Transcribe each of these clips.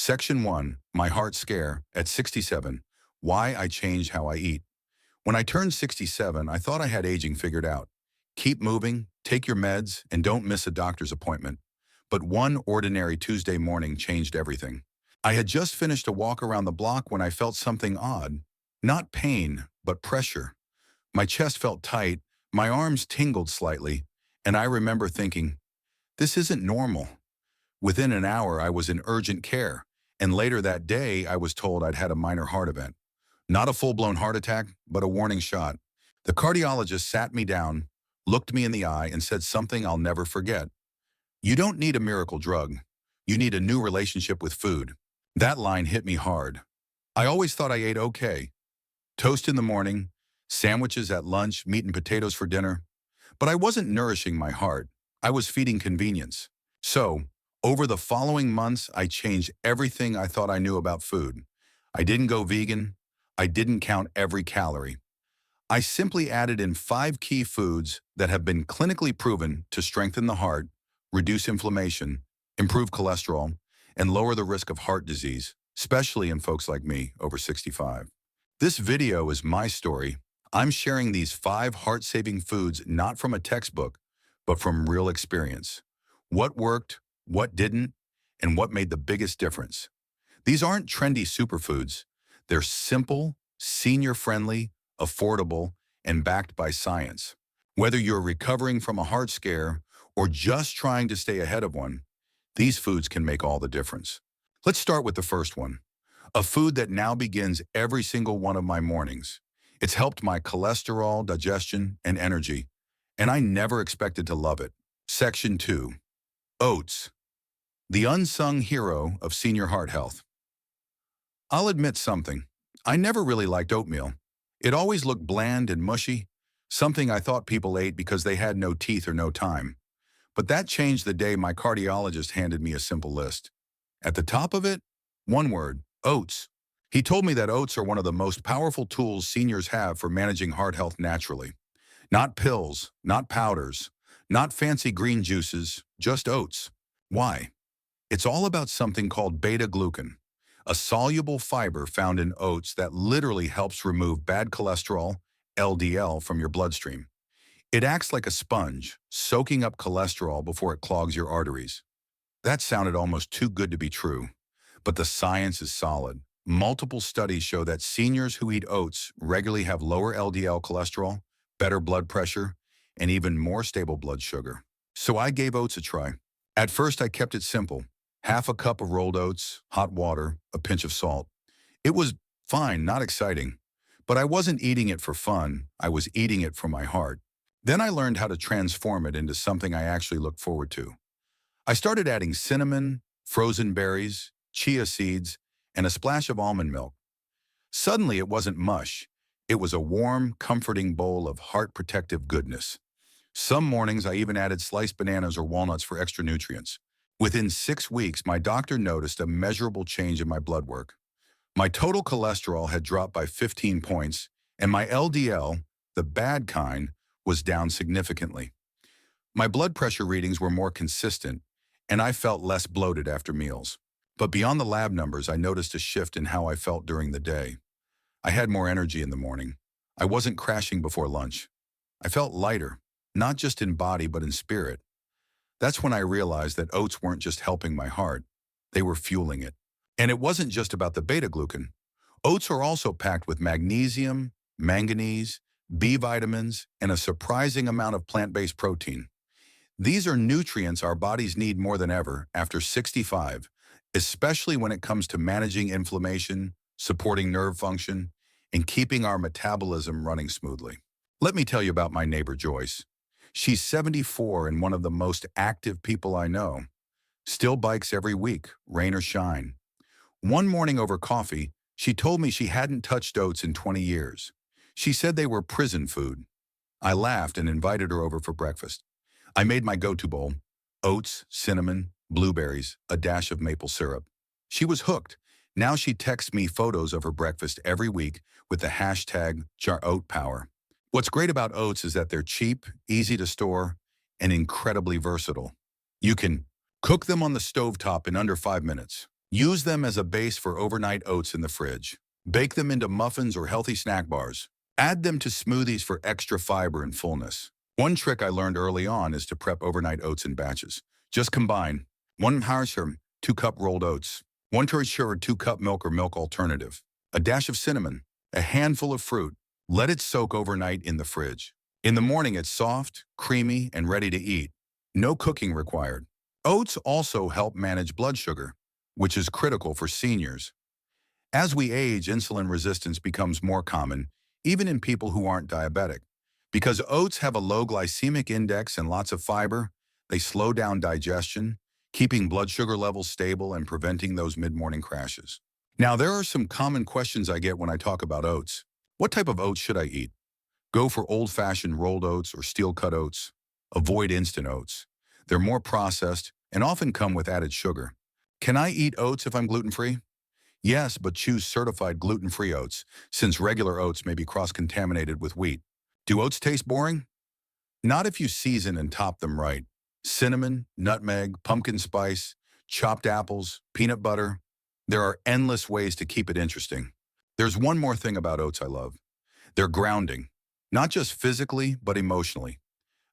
Section 1, My Heart Scare, at 67, Why I Changed How I Eat. When I turned 67, I thought I had aging figured out. Keep moving, take your meds, and don't miss a doctor's appointment. But one ordinary Tuesday morning changed everything. I had just finished a walk around the block when I felt something odd. Not pain, but pressure. My chest felt tight, my arms tingled slightly, and I remember thinking, this isn't normal. Within an hour, I was in urgent care, and later that day, I was told I'd had a minor heart event. Not a full-blown heart attack, but a warning shot. The cardiologist sat me down, looked me in the eye, and said something I'll never forget. You don't need a miracle drug. You need a new relationship with food. That line hit me hard. I always thought I ate okay. Toast in the morning, sandwiches at lunch, meat and potatoes for dinner. But I wasn't nourishing my heart. I was feeding convenience. So, over the following months, I changed everything I thought I knew about food. I didn't go vegan. I didn't count every calorie. I simply added in 5 key foods that have been clinically proven to strengthen the heart, reduce inflammation, improve cholesterol, and lower the risk of heart disease, especially in folks like me over 65. This video is my story. I'm sharing these 5 heart-saving foods not from a textbook, but from real experience. What worked, what didn't, and what made the biggest difference. These aren't trendy superfoods. They're simple, senior-friendly, affordable, and backed by science. Whether you're recovering from a heart scare or just trying to stay ahead of one, these foods can make all the difference. Let's start with the first one, a food that now begins every single one of my mornings. It's helped my cholesterol, digestion, and energy, and I never expected to love it. Section 2, Oats, the unsung hero of senior heart health. I'll admit something. I never really liked oatmeal. It always looked bland and mushy, something I thought people ate because they had no teeth or no time. But that changed the day my cardiologist handed me a simple list. At the top of it, one word, oats. He told me that oats are one of the most powerful tools seniors have for managing heart health naturally. Not pills, not powders, not fancy green juices, just oats. Why? It's all about something called beta-glucan, a soluble fiber found in oats that literally helps remove bad cholesterol, LDL, from your bloodstream. It acts like a sponge, soaking up cholesterol before it clogs your arteries. That sounded almost too good to be true, but the science is solid. Multiple studies show that seniors who eat oats regularly have lower LDL cholesterol, better blood pressure, and even more stable blood sugar. So I gave oats a try. At first, I kept it simple. Half a cup of rolled oats, hot water, a pinch of salt. It was fine, not exciting. But I wasn't eating it for fun. I was eating it for my heart. Then I learned how to transform it into something I actually look forward to. I started adding cinnamon, frozen berries, chia seeds, and a splash of almond milk. Suddenly, it wasn't mush. It was a warm, comforting bowl of heart-protective goodness. Some mornings, I even added sliced bananas or walnuts for extra nutrients. Within 6 weeks, my doctor noticed a measurable change in my blood work. My total cholesterol had dropped by 15 points, and my LDL, the bad kind, was down significantly. My blood pressure readings were more consistent, and I felt less bloated after meals. But beyond the lab numbers, I noticed a shift in how I felt during the day. I had more energy in the morning. I wasn't crashing before lunch. I felt lighter, not just in body but in spirit. That's when I realized that oats weren't just helping my heart, they were fueling it. And it wasn't just about the beta-glucan. Oats are also packed with magnesium, manganese, B vitamins, and a surprising amount of plant-based protein. These are nutrients our bodies need more than ever after 65, especially when it comes to managing inflammation, supporting nerve function, and keeping our metabolism running smoothly. Let me tell you about my neighbor Joyce. She's 74 and one of the most active people I know. Still bikes every week, rain or shine. One morning over coffee, she told me she hadn't touched oats in 20 years. She said they were prison food. I laughed and invited her over for breakfast. I made my go-to bowl: oats, cinnamon, blueberries, a dash of maple syrup. She was hooked. Now she texts me photos of her breakfast every week with the hashtag #JarOatPower. What's great about oats is that they're cheap, easy to store, and incredibly versatile. You can cook them on the stovetop in under 5 minutes. Use them as a base for overnight oats in the fridge. Bake them into muffins or healthy snack bars. Add them to smoothies for extra fiber and fullness. One trick I learned early on is to prep overnight oats in batches. Just combine 1 harsher, 2 cup rolled oats, 1 teaspoon 2 cup milk or milk alternative, a dash of cinnamon, a handful of fruit. Let it soak overnight in the fridge. In the morning, it's soft, creamy, and ready to eat. No cooking required. Oats also help manage blood sugar, which is critical for seniors. As we age, insulin resistance becomes more common, even in people who aren't diabetic. Because oats have a low glycemic index and lots of fiber, they slow down digestion, keeping blood sugar levels stable and preventing those mid-morning crashes. Now, there are some common questions I get when I talk about oats. What type of oats should I eat? Go for old-fashioned rolled oats or steel-cut oats. Avoid instant oats. They're more processed and often come with added sugar. Can I eat oats if I'm gluten-free? Yes, but choose certified gluten-free oats, since regular oats may be cross-contaminated with wheat. Do oats taste boring? Not if you season and top them right. Cinnamon, nutmeg, pumpkin spice, chopped apples, peanut butter. There are endless ways to keep it interesting. There's one more thing about oats I love. They're grounding, not just physically, but emotionally.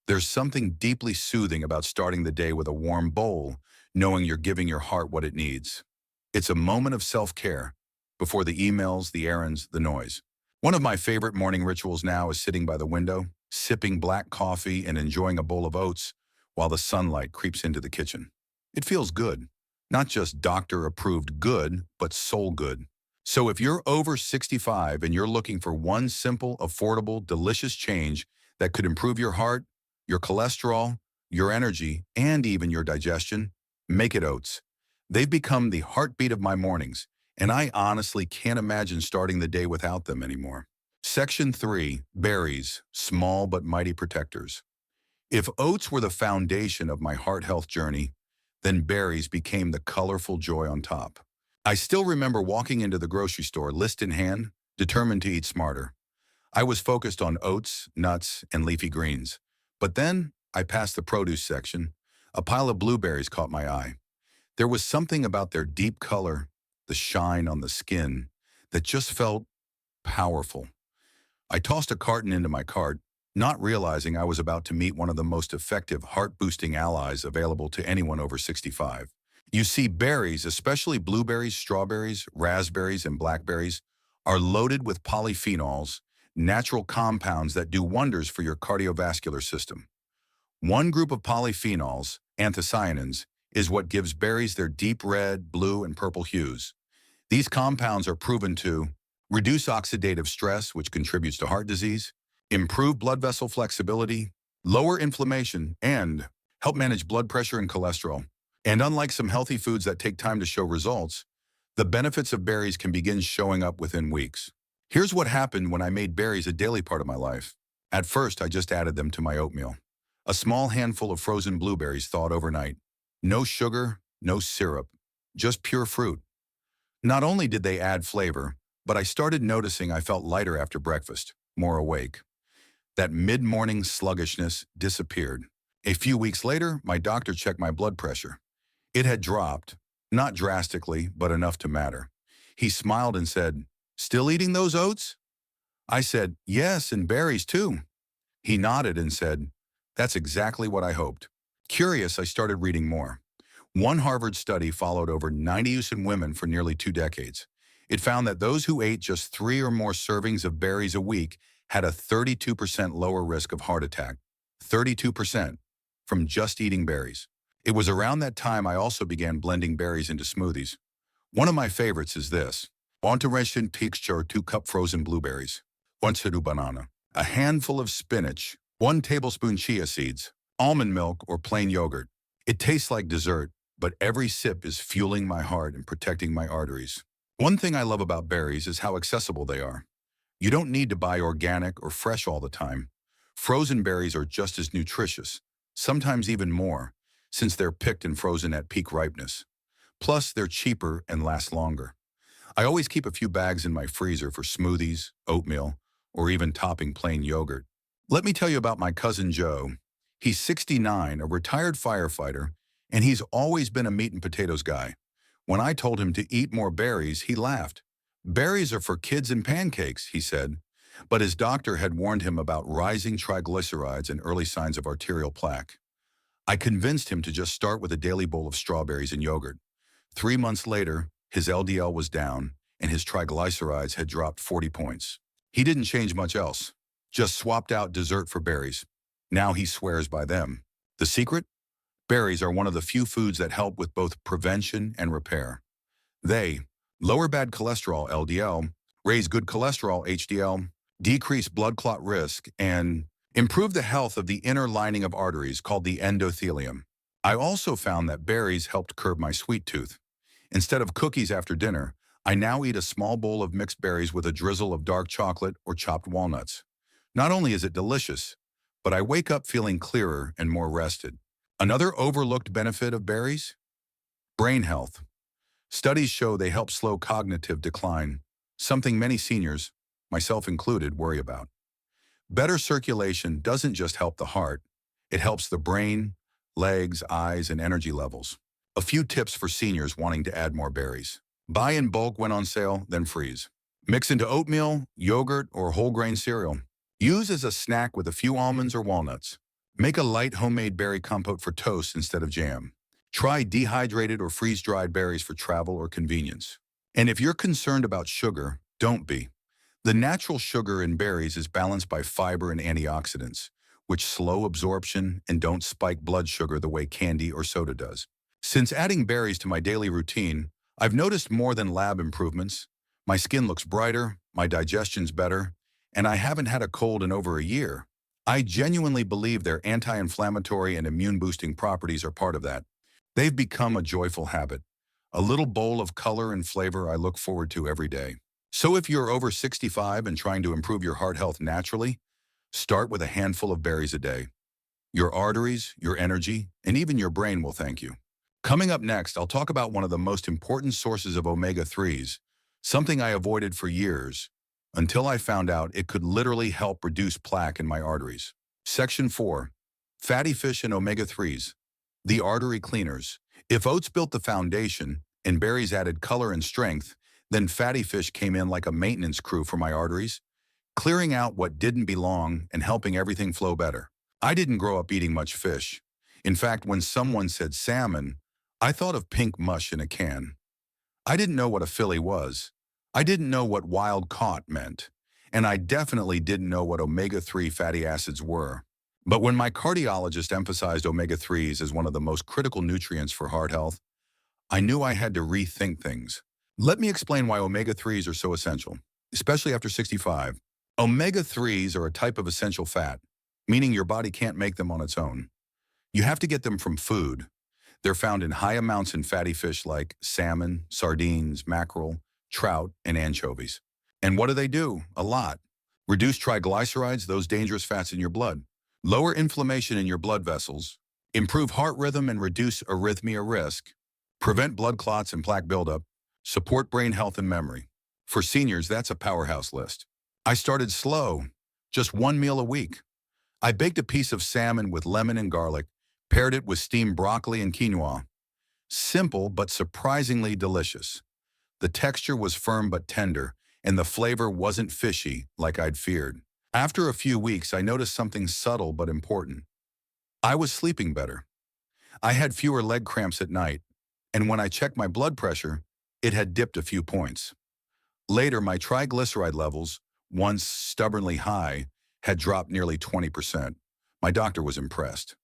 There's something deeply soothing about starting the day with a warm bowl, knowing you're giving your heart what it needs. It's a moment of self-care before the emails, the errands, the noise. One of my favorite morning rituals now is sitting by the window, sipping black coffee and enjoying a bowl of oats while the sunlight creeps into the kitchen. It feels good. Not just doctor-approved good, but soul good. So if you're over 65 and you're looking for one simple, affordable, delicious change that could improve your heart, your cholesterol, your energy, and even your digestion, make it oats. They've become the heartbeat of my mornings, and I honestly can't imagine starting the day without them anymore. Section 3, Berries, Small but Mighty Protectors. If oats were the foundation of my heart health journey, then berries became the colorful joy on top. I still remember walking into the grocery store, list in hand, determined to eat smarter. I was focused on oats, nuts, and leafy greens. But then I passed the produce section. A pile of blueberries caught my eye. There was something about their deep color, the shine on the skin, that just felt powerful. I tossed a carton into my cart, not realizing I was about to meet one of the most effective heart-boosting allies available to anyone over 65. You see, berries, especially blueberries, strawberries, raspberries, and blackberries, are loaded with polyphenols, natural compounds that do wonders for your cardiovascular system. One group of polyphenols, anthocyanins, is what gives berries their deep red, blue, and purple hues. These compounds are proven to reduce oxidative stress, which contributes to heart disease, improve blood vessel flexibility, lower inflammation, and help manage blood pressure and cholesterol. And unlike some healthy foods that take time to show results, the benefits of berries can begin showing up within weeks. Here's what happened when I made berries a daily part of my life. At first, I just added them to my oatmeal. A small handful of frozen blueberries thawed overnight. No sugar, no syrup, just pure fruit. Not only did they add flavor, but I started noticing I felt lighter after breakfast, more awake. That mid-morning sluggishness disappeared. A few weeks later, my doctor checked my blood pressure. It had dropped, not drastically, but enough to matter. He smiled and said, "Still eating those oats?" I said, "Yes, and berries too." He nodded and said, "That's exactly what I hoped." Curious, I started reading more. One Harvard study followed over 90 youth and women for nearly 2 decades. It found that those who ate just 3 or more servings of berries a week had a 32% lower risk of heart attack. 32% from just eating berries. It was around that time I also began blending berries into smoothies. One of my favorites is this. Entourage texture 2 cup frozen blueberries. 1 cereal banana. A handful of spinach. 1 tablespoon chia seeds. Almond milk or plain yogurt. It tastes like dessert, but every sip is fueling my heart and protecting my arteries. One thing I love about berries is how accessible they are. You don't need to buy organic or fresh all the time. Frozen berries are just as nutritious, sometimes even more, since they're picked and frozen at peak ripeness. Plus, they're cheaper and last longer. I always keep a few bags in my freezer for smoothies, oatmeal, or even topping plain yogurt. Let me tell you about my cousin Joe. He's 69, a retired firefighter, and he's always been a meat and potatoes guy. When I told him to eat more berries, he laughed. Berries are for kids and pancakes, he said. But his doctor had warned him about rising triglycerides and early signs of arterial plaque. I convinced him to just start with a daily bowl of strawberries and yogurt. 3 months later, his LDL was down and his triglycerides had dropped 40 points. He didn't change much else, just swapped out dessert for berries. Now he swears by them. The secret? Berries are one of the few foods that help with both prevention and repair. They lower bad cholesterol LDL, raise good cholesterol HDL, decrease blood clot risk, and improve the health of the inner lining of arteries called the endothelium. I also found that berries helped curb my sweet tooth. Instead of cookies after dinner, I now eat a small bowl of mixed berries with a drizzle of dark chocolate or chopped walnuts. Not only is it delicious, but I wake up feeling clearer and more rested. Another overlooked benefit of berries? Brain health. Studies show they help slow cognitive decline, something many seniors, myself included, worry about. Better circulation doesn't just help the heart, it helps the brain, legs, eyes, and energy levels. A few tips for seniors wanting to add more berries. Buy in bulk when on sale, then freeze. Mix into oatmeal, yogurt, or whole grain cereal. Use as a snack with a few almonds or walnuts. Make a light homemade berry compote for toast instead of jam. Try dehydrated or freeze-dried berries for travel or convenience. And if you're concerned about sugar, don't be. The natural sugar in berries is balanced by fiber and antioxidants, which slow absorption and don't spike blood sugar the way candy or soda does. Since adding berries to my daily routine, I've noticed more than lab improvements. My skin looks brighter, my digestion's better, and I haven't had a cold in over a year. I genuinely believe their anti-inflammatory and immune-boosting properties are part of that. They've become a joyful habit, a little bowl of color and flavor I look forward to every day. So if you're over 65 and trying to improve your heart health naturally, start with a handful of berries a day. Your arteries, your energy, and even your brain will thank you. Coming up next, I'll talk about one of the most important sources of omega-3s, something I avoided for years, until I found out it could literally help reduce plaque in my arteries. Section 4. Fatty fish and omega-3s. The artery cleaners. If oats built the foundation and berries added color and strength, then fatty fish came in like a maintenance crew for my arteries, clearing out what didn't belong and helping everything flow better. I didn't grow up eating much fish. In fact, when someone said salmon, I thought of pink mush in a can. I didn't know what a fillet was. I didn't know what wild caught meant. And I definitely didn't know what omega-3 fatty acids were. But when my cardiologist emphasized omega-3s as one of the most critical nutrients for heart health, I knew I had to rethink things. Let me explain why omega-3s are so essential, especially after 65. Omega-3s are a type of essential fat, meaning your body can't make them on its own. You have to get them from food. They're found in high amounts in fatty fish like salmon, sardines, mackerel, trout, and anchovies. And what do? A lot. Reduce triglycerides, those dangerous fats in your blood. Lower inflammation in your blood vessels. Improve heart rhythm and reduce arrhythmia risk. Prevent blood clots and plaque buildup. Support brain health and memory. For seniors, that's a powerhouse list. I started slow, just one meal a week. I baked a piece of salmon with lemon and garlic, paired it with steamed broccoli and quinoa. Simple, but surprisingly delicious. The texture was firm but tender, and the flavor wasn't fishy like I'd feared. After a few weeks, I noticed something subtle but important. I was sleeping better. I had fewer leg cramps at night, and when I checked my blood pressure, it had dipped a few points. Later, my triglyceride levels, once stubbornly high, had dropped nearly 20%. My doctor was impressed.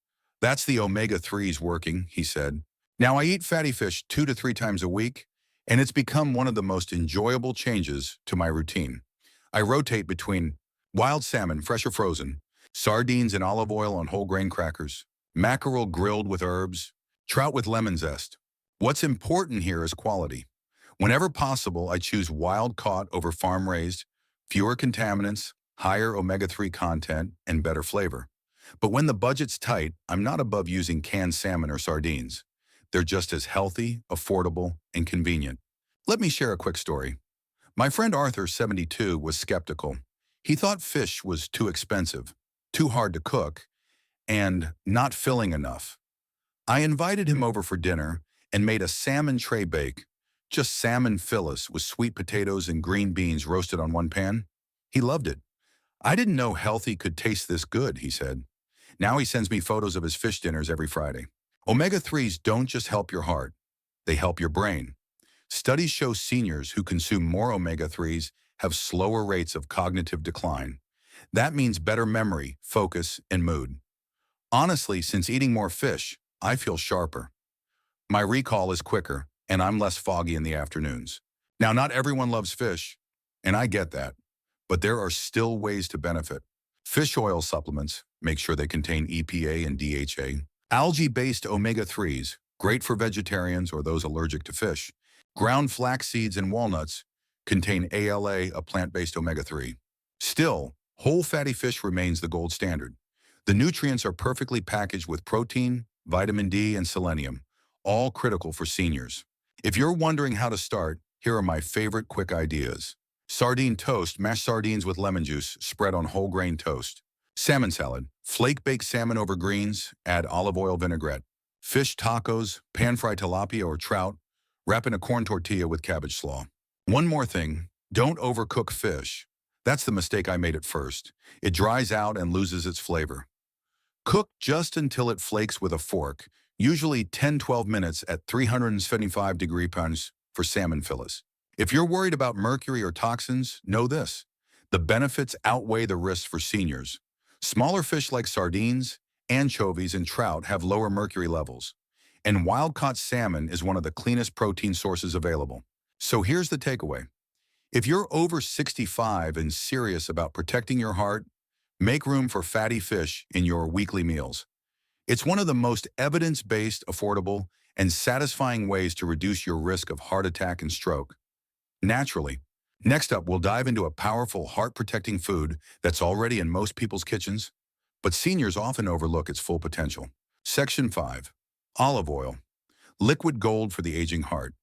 That's the omega-3s working, he said. Now I eat fatty fish 2 to 3 times a week, and it's become one of the most enjoyable changes to my routine. I rotate between wild salmon, fresh or frozen, sardines and olive oil on whole grain crackers, mackerel grilled with herbs, trout with lemon zest. What's important here is quality. Whenever possible, I choose wild-caught over farm-raised, fewer contaminants, higher omega-3 content, and better flavor. But when the budget's tight, I'm not above using canned salmon or sardines. They're just as healthy, affordable, and convenient. Let me share a quick story. My friend Arthur, 72, was skeptical. He thought fish was too expensive, too hard to cook, and not filling enough. I invited him over for dinner, and made a salmon tray bake, just salmon fillets with sweet potatoes and green beans roasted on one pan. He loved it. I didn't know healthy could taste this good, he said. Now he sends me photos of his fish dinners every Friday. Omega-3s don't just help your heart, they help your brain. Studies show seniors who consume more omega-3s have slower rates of cognitive decline. That means better memory, focus, and mood. Honestly, since eating more fish, I feel sharper. My recall is quicker, and I'm less foggy in the afternoons. Now, not everyone loves fish, and I get that, but there are still ways to benefit. Fish oil supplements, make sure they contain EPA and DHA. Algae-based omega-3s, great for vegetarians or those allergic to fish. Ground flax seeds and walnuts contain ALA, a plant-based omega-3. Still, whole fatty fish remains the gold standard. The nutrients are perfectly packaged with protein, vitamin D, and selenium, all critical for seniors. If you're wondering how to start, here are my favorite quick ideas. Sardine toast, mashed sardines with lemon juice, spread on whole grain toast. Salmon salad, flake baked salmon over greens, add olive oil vinaigrette. Fish tacos, pan-fry tilapia or trout, wrap in a corn tortilla with cabbage slaw. One more thing, don't overcook fish. That's the mistake I made at first. It dries out and loses its flavor. Cook just until it flakes with a fork, usually 10-12 minutes at 375 degree pounds for salmon fillets. If you're worried about mercury or toxins, know this. The benefits outweigh the risks for seniors. Smaller fish like sardines, anchovies, and trout have lower mercury levels. And wild-caught salmon is one of the cleanest protein sources available. So here's the takeaway. If you're over 65 and serious about protecting your heart, make room for fatty fish in your weekly meals. It's one of the most evidence-based, affordable, and satisfying ways to reduce your risk of heart attack and stroke. Naturally. Next up, we'll dive into a powerful heart-protecting food that's already in most people's kitchens, but seniors often overlook its full potential. Section 5. Olive oil. Liquid gold for the aging heart.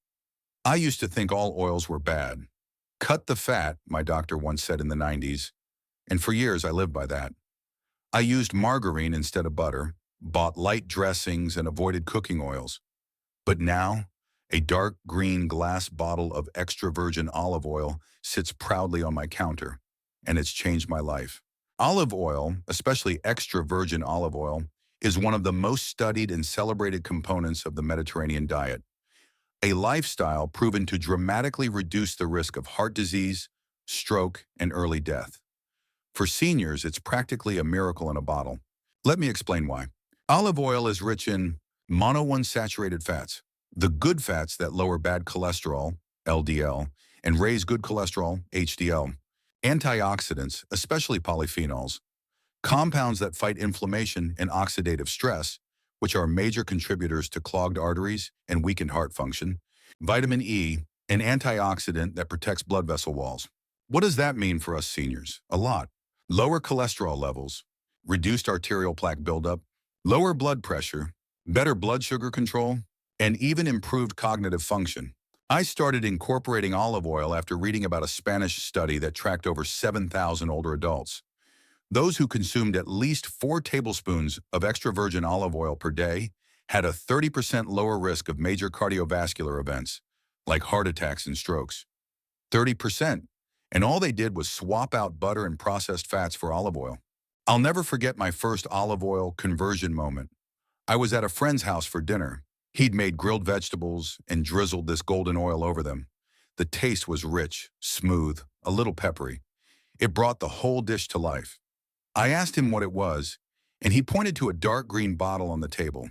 I used to think all oils were bad. Cut the fat, my doctor once said in the 90s, and for years I lived by that. I used margarine instead of butter, bought light dressings, and avoided cooking oils. But now, a dark green glass bottle of extra virgin olive oil sits proudly on my counter, and it's changed my life. Olive oil, especially extra virgin olive oil, is one of the most studied and celebrated components of the Mediterranean diet, a lifestyle proven to dramatically reduce the risk of heart disease, stroke, and early death. For seniors, it's practically a miracle in a bottle. Let me explain why. Olive oil is rich in monounsaturated fats, the good fats that lower bad cholesterol, LDL, and raise good cholesterol, HDL, antioxidants, especially polyphenols, compounds that fight inflammation and oxidative stress, which are major contributors to clogged arteries and weakened heart function, vitamin E, an antioxidant that protects blood vessel walls. What does that mean for us seniors? A lot. Lower cholesterol levels, reduced arterial plaque buildup, lower blood pressure, better blood sugar control, and even improved cognitive function. I started incorporating olive oil after reading about a Spanish study that tracked over 7,000 older adults. Those who consumed at least 4 tablespoons of extra virgin olive oil per day had a 30% lower risk of major cardiovascular events, like heart attacks and strokes. 30%. And all they did was swap out butter and processed fats for olive oil. I'll never forget my first olive oil conversion moment. I was at a friend's house for dinner. He'd made grilled vegetables and drizzled this golden oil over them. The taste was rich, smooth, a little peppery. It brought the whole dish to life. I asked him what it was, and he pointed to a dark green bottle on the table.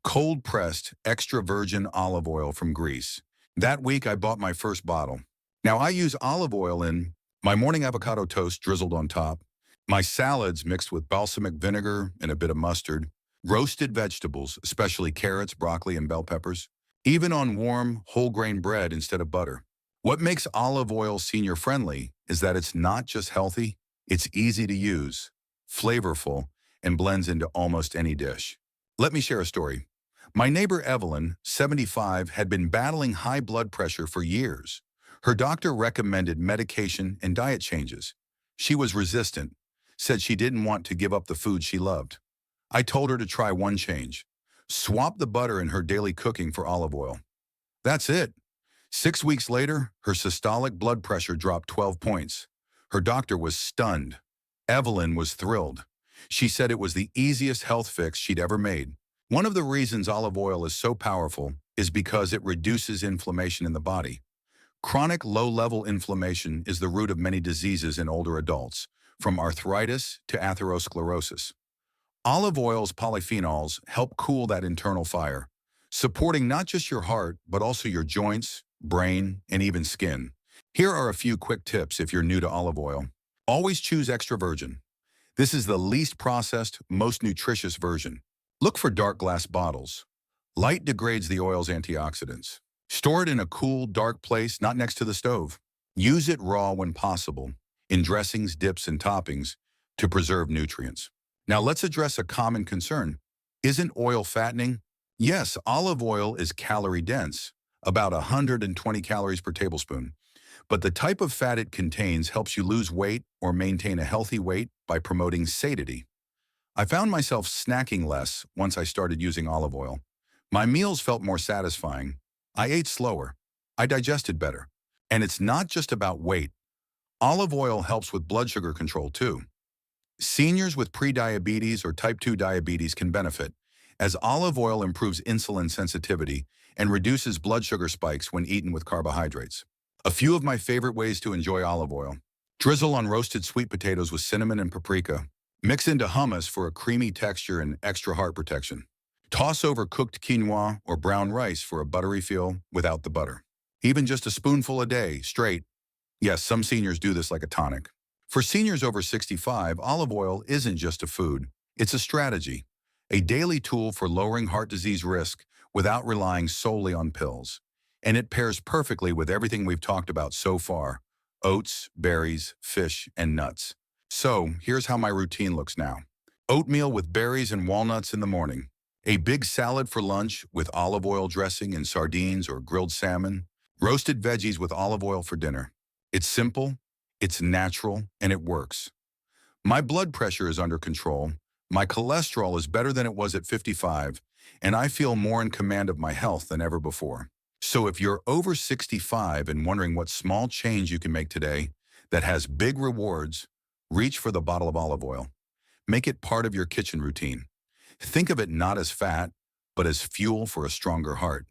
Cold-pressed, extra virgin olive oil from Greece. That week, I bought my first bottle. Now, I use olive oil in my morning avocado toast drizzled on top, my salads mixed with balsamic vinegar and a bit of mustard, roasted vegetables, especially carrots, broccoli, and bell peppers, even on warm, whole grain bread instead of butter. What makes olive oil senior-friendly is that it's not just healthy, it's easy to use, flavorful, and blends into almost any dish. Let me share a story. My neighbor Evelyn, 75, had been battling high blood pressure for years. Her doctor recommended medication and diet changes. She was resistant, said she didn't want to give up the food she loved. I told her to try one change. Swap the butter in her daily cooking for olive oil. That's it. 6 weeks later, her systolic blood pressure dropped 12 points. Her doctor was stunned. Evelyn was thrilled. She said it was the easiest health fix she'd ever made. One of the reasons olive oil is so powerful is because it reduces inflammation in the body. Chronic low-level inflammation is the root of many diseases in older adults, from arthritis to atherosclerosis. Olive oil's polyphenols help cool that internal fire, supporting not just your heart, but also your joints, brain, and even skin. Here are a few quick tips if you're new to olive oil. Always choose extra virgin. This is the least processed, most nutritious version. Look for dark glass bottles. Light degrades the oil's antioxidants. Store it in a cool, dark place, not next to the stove. Use it raw when possible, in dressings, dips, and toppings, to preserve nutrients. Now let's address a common concern. Isn't oil fattening? Yes, olive oil is calorie-dense, about 120 calories per tablespoon. But the type of fat it contains helps you lose weight or maintain a healthy weight by promoting satiety. I found myself snacking less once I started using olive oil. My meals felt more satisfying. I ate slower. I digested better. And it's not just about weight. Olive oil helps with blood sugar control too. Seniors with prediabetes or type 2 diabetes can benefit, as olive oil improves insulin sensitivity and reduces blood sugar spikes when eaten with carbohydrates. A few of my favorite ways to enjoy olive oil. Drizzle on roasted sweet potatoes with cinnamon and paprika. Mix into hummus for a creamy texture and extra heart protection. Toss over cooked quinoa or brown rice for a buttery feel without the butter. Even just a spoonful a day, straight. Yes, some seniors do this like a tonic. For seniors over 65, olive oil isn't just a food. It's a strategy, a daily tool for lowering heart disease risk without relying solely on pills. And it pairs perfectly with everything we've talked about so far: oats, berries, fish, and nuts. So here's how my routine looks now. Oatmeal with berries and walnuts in the morning. A big salad for lunch with olive oil dressing and sardines or grilled salmon. Roasted veggies with olive oil for dinner. It's simple, it's natural, and it works. My blood pressure is under control. My cholesterol is better than it was at 55, and I feel more in command of my health than ever before. So if you're over 65 and wondering what small change you can make today that has big rewards, reach for the bottle of olive oil. Make it part of your kitchen routine. Think of it not as fat, but as fuel for a stronger heart.